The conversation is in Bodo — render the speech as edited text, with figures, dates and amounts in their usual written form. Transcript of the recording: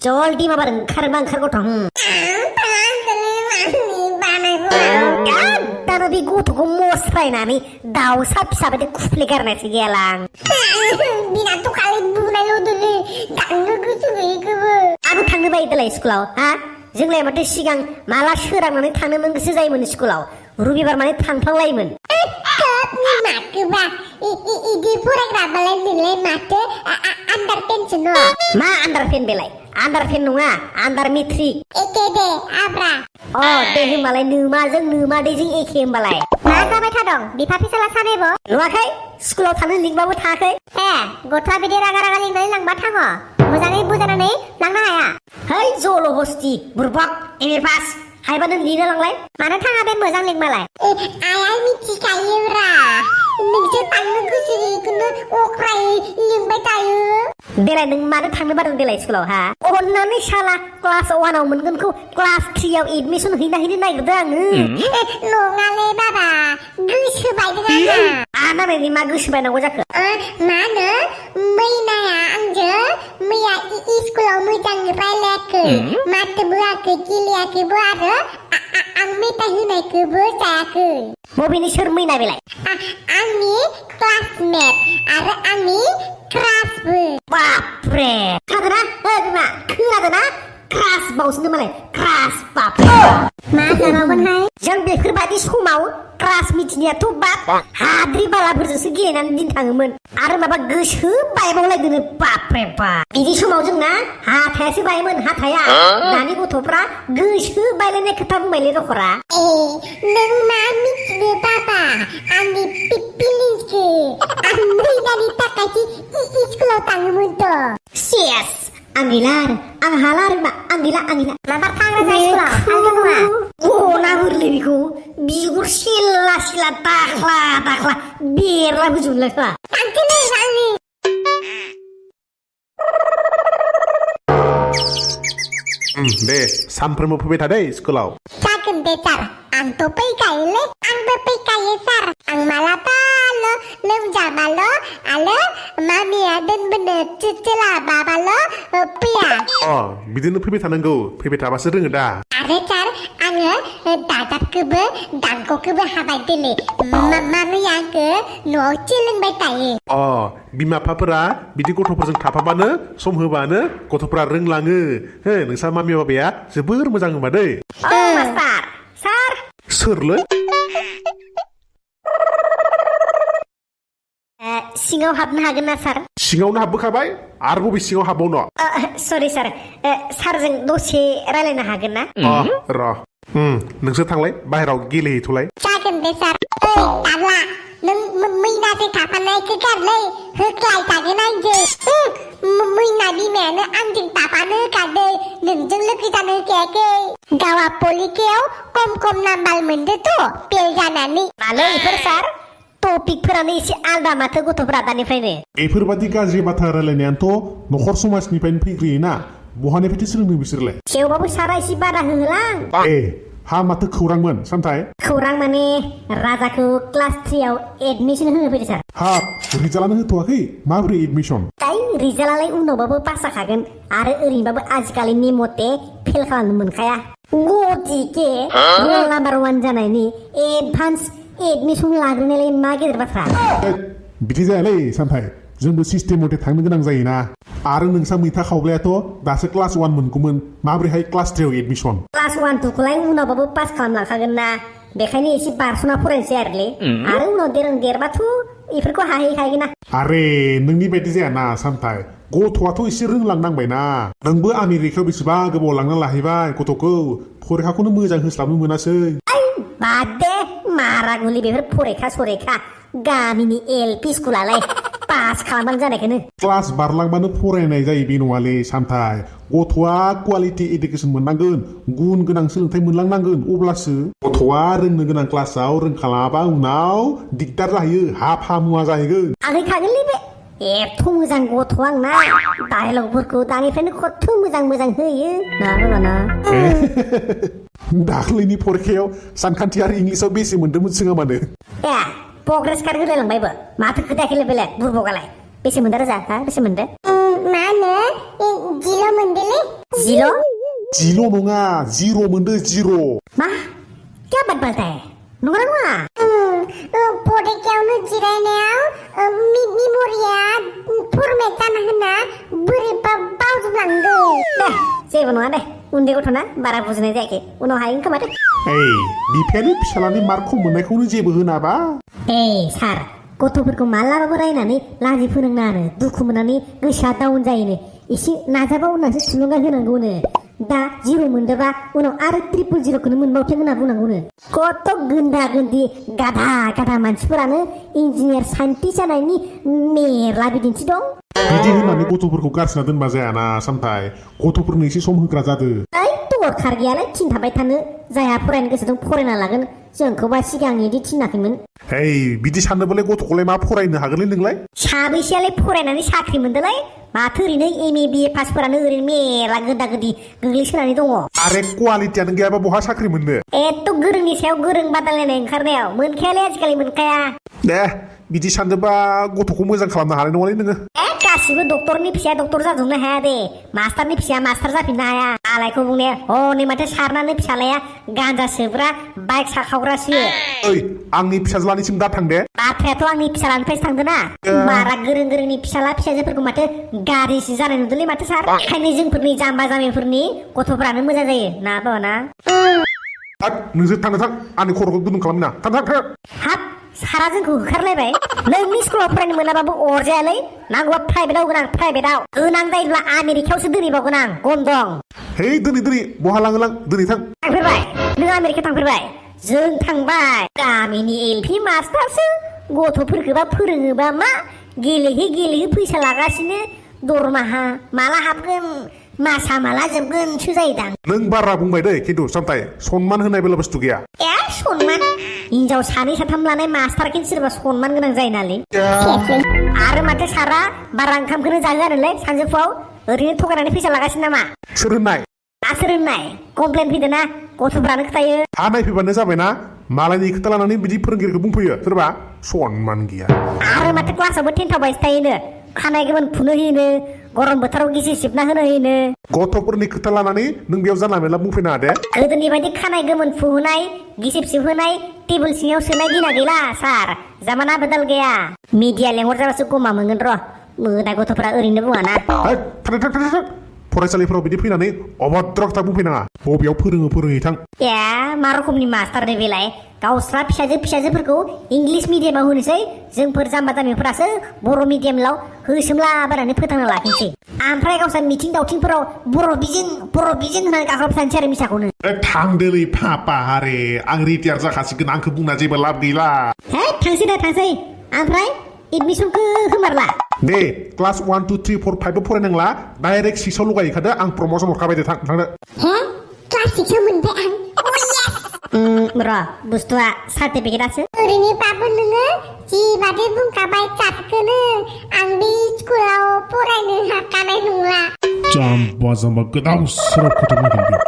जल्दी माबा ओंखारोबा ओंखारगथ' दाना बे गथ'खौ मस्रायनानै दाउसा फिसा बायदि खुफ्ले गारनायसो गैयालां बिनाथ' खालि बुनायल'दोलै थांनो गोसो गैयैखौबो आंबो थांनो बायो दालाय स्कुलाव हा जोंलाय माथो सिगां माला सोरांनानै थांनो गोसो जायोमोन स्कुलाव रबिबार माने थांफ्लांलायोमोन माथोबा इदि फरायग्राबालाय नोंलाय माथो आन्दार पेनसो न' मा आन्दार पेन बेलाय आन्दार पेन नङा आन्दार मेट्रिक एखे दे आब्रा दे होमबालाय नोमाजों नोमादैजों एखे होमबालाय मा जाबाय थादों बिफा फिसाला सानैबो नुवाखै स्कुलाव थांनो लिंबाबो थाङाखै गथ'आ बिदि रागा रागा लिंनानै लांबा थाङो मोजाङै बुजायनानै लांनो हाया है जल' हस्ति बुरबक एम ए पास हायबा नों लिनो लांलाय मानो थाङा बे मोजां लिंबालाय आइया मिथिखायोब्रा नोंसो थांनो गोसो गैयैखौनो अख्रायै लिंबाय थायो देलाय नों मानो थांनो बादों देलाय स्कुलाव हा अननानै साला क्लास 1 आव मोनगोनखौ क्लास 3 आव एडमिसन हैनो नागिरदों आङो नङालै बाबा गोसो बायदों आंना नोंनि मा गोसो बायनांगौ जाखो मा होनो मैनाया आंजों मैया स्कुलाव मोजां रायलायाखै माथो बोआखै गेलेयाखैबो आरो आं मेथाइ होनायखौबो जायाखै बबेनि सोर मैना बेलाय आंनि क्लासमेट आरो आंनि क्रासबो बापरे खोनादोंना बिमा खोनादोंना क्रास बावसोनो मालाय क्रास बाप मा जानांगोनहाय जों बेफोरबायदि समाव क्रास मिथिनायाथ' बाप हाद्रि बालाफोरजोंसो गेलेनानै दिन थाङोमोन आरो माबा गोसो बायबावलायदों बापरे बाप बिदि समाव जोंना हाथायासो बायोमोन हाथाया दानि गथ'फ्रा गोसो बायलायनाय खोथा बुंबायलै रखरा नों मा मिथिनो बाबा आंनि फिलिंसखौ आं मैनानि थाखायसो स्कुलाव थाङोमोनथ' सेस आं गैला आरो आं हाला आरो मा आं गैला माबा थांग्रा जाय स्कुलाव थांनो नङा गना हरलै बेखौ बिगुर सिला सिला दाख्ला दाख्ला बेरला होजोबलायखा थांथोलै आंनि दे सानफ्रोमबो फैबाय थादे स्कुलाव जागोन दे सार आंथ' फैखायोलै आंबो फैखायो सार आं मालाबाल' लोमजाबाल' आरो मामिया दोनबोनो सोलाबाबाल' फैया बिदिनो फैबाय थानांगौ फैबाय थाबासो रोङो दा आरो सार आङो दाजाबखौबो दांखौबो हाबाय दिनै मामिया आंखौ न'आव सोलोंबाय थायो बिमा बिफाफोरा बिदि गथ'फोरजों थाफाबानो सम होबानो गथ'फोरा रोंलाङो नोंसा मामि बाबाया जोबोर मोजां होनबा दै मास्टार सार सोरलै सिङाव हाबनो हागोन ना सार सिङावनो हाबबोखाबाय आरो बबे सिङाव हाबबावनो सरि सार सारजों दसे रायलायनो हागोन ना र' नोंसोर थांलाय बाहेराव गेलेहैथ'लाय जागोन दे सार दाब्ला नों मैनाजों थाफानायखौ गारलै होख्लाय थागोन आंजों मैना बिमायानो आंजों थाफानो होखादों नोंजों लोगो जानो होखायाखै गावा पलिकायाव खम नाम्बार मोनदोंथ' फेल जानानै मानो बेफोर सार टपिकफोरानो एसे आलदा माथो गथ'फोरा दानिफ्रायनो बेफोरबादि गाज्रि बाथ्रा रायलायनायानोथ' न'खर समाजनिफ्रायनो फैग्रोयोना बहानिफ्रायथो सोलोंदों बिसोरलाय थेवबाबो सारा एसे बादा होलां हा माथो खौरांमोन सामथाय खौरां माने राजाखौ क्लास 3 आव एडमिसन होनो फैदों सार हाब रिजाल्टआनो होथ'वाखै माबोरै एडमिसन रिजाल्टआलाय उनावबाबो पास जाखागोन आरो ओरैनोबाबो आजिखालिनि मथे फेल खालामनो मोनखाया गतिके रल नाम्बार 1 जानायनि एडभान्स एडमिसन लाग्रोनायलाय मा गेदेर बाथ्रा बिदि जायालै सामथाय जोंबो सिस्टेम मथे थांनो गोनां जायोना आरो नोंसा मैथा खावलायाथ' दासो क्लास 1 मोनगौमोन माबोरैहाय क्लास 3 आव एडमिसन क्लास 1 2खौलाय उनावबाबो पास खालामलांखागोन ना बेखायनो एसे बारस'ना फरायनोसै आरो उनाव देरबाथ' बेफोरखौ हाहैखागोन ना आरे नोंनि बायदि जायाना सामथाय गथ'आथ' एसे रोंलांनांबायना नोंबो आमेरिकायाव बेसेबा गोबाव लांना लाहैबाय गथ'खौ फरिखाखौनो मोजां होस्लाबनो मोनासै बाद दे मारा गुलि बेफोर फरिखा गामिनि एलपि स्कुलालाय पास खालामबानो जानायखौनो क्लास बारलांबानो फरायनाय जायो बे नङालै सामथाय गथ'आ क्वालिटि इडुकेसन मोननांगोन गुन गोनां सोलोंथाइ मोनलांनांगोन अब्लासो गथ'आ रोंनो गोनां क्लासाव रोंखालाङाबा उनाव दिगदार जाहैयो हाफा मुवा जाहैगोन आं हैखागोनलै बे एथ' मोजां गथ' आंना डायलगफोरखौ दानिफ्रायनो खथ' मोजां होयो ना दाख्लैनि फरिखायाव सानखान्थि आरो इंलिसाव बेसे मोन्दोंमोन सोङा मानो progress card होलायलांबायबो माथो खोथायाखैलाय बेलाय बुरबगालाय बेसे मोनदों रोजा हा बेसे मोनदों मा होनो जिल' मोनदोंलै जिल' नङा जिर' मोनदो जिर' मा क्या बात बालताय नंगौना नङा फरिखायावनो जिरायनायाव मेम'रिया फरमेट जाना होना बोरैबा बावजोबलांदों दे जेबो नङा दे उन्दै गथ'ना बारा बुजिनाय जायाखै उनाव हायो खोमा दे बिफायानो फिसालानि मार्क खम मोननायखौनो जेबो होनाबा सार गथ'फोरखौ मालाबाबो रायनानै लाजि फोरोंना आरो दुखु मोननानै गोसोआ डाउन जायोनो एसे नाजाबा उनावसो थुलुंगा होनांगौनो दा जिर' मोनदोबा उनाव आरो ट्रिपल जिर'खौनो मोनबावथों होनना बुंनांगौनो कत' गोन्दा गोन्दी गाधा मानसिफोरानो इन्जिनियार साइन्टिस्ट जानायनि मेरला बिदिन्थि दं बिदि होननानै गथ'फोरखौ गारसिना दोनबा जायाना सामथाय गथ'फोरनो एसे सम होग्रा जादो दरखार गैयालाय थिनथाबाय थानो जायहा फरायनो गोसो दं फरायना लागोन जोंखौबा सिगां इदि थिनाखैमोन बिदि साननोबालाय गथ'खौलाय मा फरायनो हागोनलै नोंलाय साबैसेयालाय फरायनानै साख्रि मोनदोलाय माथो ओरैनो एम ए बिए पासफोरानो ओरैनो मेरला गोदा गोदि गोग्लैसोनानै दङ आरे क्वालिटियानो गैयाबा बहा साख्रि मोननो एथ' गोरोंनि सायाव गोरों बादायलायनाय ओंखारनायाव मोनखायालै आजिखालि मोनखाया दे बिदि सानदोंबा गथ'खौ मोजां खालामनो हानाय नङालै नोङो गासिबो डक्टरनि फिसाया डक्टर जाजोबनो हाया दे मास्टारनि फिसाया मास्टार जाफिननो हाया आलायखौ बुंनाया हनै माथो सारनानै फिसालाया गान्जा सोब्रा बाइक साखावग्रासो आंनि फिसाज्लानिसिम दा थां दे बाथ्रायाथ' आंनि फिसालानिफ्रायसो थांदों ना बारा गोरोंनि फिसाला फिसाजोफोरखौ माथो गारिसो जानाय नुदोंलै माथो सार ओंखायनो जोंफोरनि जाम्बा जाम्बिफोरनि गथ'फ्रानो मोजां जायो ना बाबा ना नोंसोर थां आंनि खर'खौ गुदुं खालामना थां हाब सारा जोंखौ होखारलायबाय नोंनि स्कुलाव फरायनो मोनाबाबो अरजायालै नांगौबा प्राइभेटाव प्राइभेटाव गोनां जायोब्ला आमेरिकायावसो दोनहैबावगोन आं गन्दं दोनै बहा लाङोलां दोनै थांफेरबाय नों आमेरिकायाव थांफेरबाय जों थांबाय गामिनि एलपि मास्टारसो गथ'फोरखौबा फोरोङोबा मा गेलेहो फैसा लागासिनो दरमाहा माला हाबगोन मासा माला जोबगोनसो जायोदां नों बारा बुंबाय दै खिन्थु सामथाय सनमान होनाय बेला बुस्थु गैया सनमान हिनजाव सानै साथाम लानाय मास्टारखिन सोरबा सनमान गोनां जायो नालै आरो माथो सारा बारा ओंखामखौनो जाहोआ नोंलाय सानजौफुआव ओरैनो थगायनानै फैसा लागासिनो नामा सोर होननाय कमप्लेन फैदों ना गथ'फ्रानो खोथायो नायफैबानो जाबायना मालायनि खोथा लानानै बिदि फोरोंगिरिखौ बुंफैयो सोरबा सनमान गैया आरो माथो क्लासावबो टेन्थावबायसो थायोनो खानाय गोमोन फुनो होयोनो गरम बोथोराव गिसि सिबना होनो होयोनो गथ'फोरनि खोथा लानानै नों बेयाव जानला मेला बुंफैनो दे गोदोनि बायदि खानाय गोमोन फुहोनाय गिसिब सिबहोनाय टेबोल सिङाव सोनाय दिना गैला सार जामाना बदल गैया मिडिया लेंहर जाबासो गमा मोनगोन र' मोना गथ'फ्रा ओरैनो बुङाना फरायसालिफोराव बिदि फैनानै अभद्र खोथा बुंफैनाङा बबेयाव फोरोङै थां मा रोखोमनि मास्टारनि बेलाय गावस्रा फिसाजोफोरखौ इंलिस मिडियामाव होनोसै जोंफोर जाम्बा जाम्बिफोरासो बर' मिडियामाव होसोमलाबायनानै फोथांना लाखिनोसै ओमफ्राय गावस्रा मिथिं दावथिंफोराव बर' बिजों होननानै गाख्लाबबाय थानोसै आरो मिसाखौनो थांदोलै पापा आरे आं रिटायार जाखासिगोन आंखौ बुंना जेबो लाब गैला थांसै ओमफ्राय एडमिसनखौ होमारला दे क्लास 1 2 3 4 5 फरायनांला डाइरेक्ट 6 आव लगायखादो आं प्रमोसन हरखाबाय दे थांदो क्लास 6 आव मोनबाय आं र' बुस्थुआ सार्टिफिकेटआसो ओरैनोबाबो नोङो जिबादि बुंखाबाय जातखौनो आं बे स्कुलाव फरायनो हाखानाय नंला जाम्बा गोदाव सोराव खोथा बुंगोन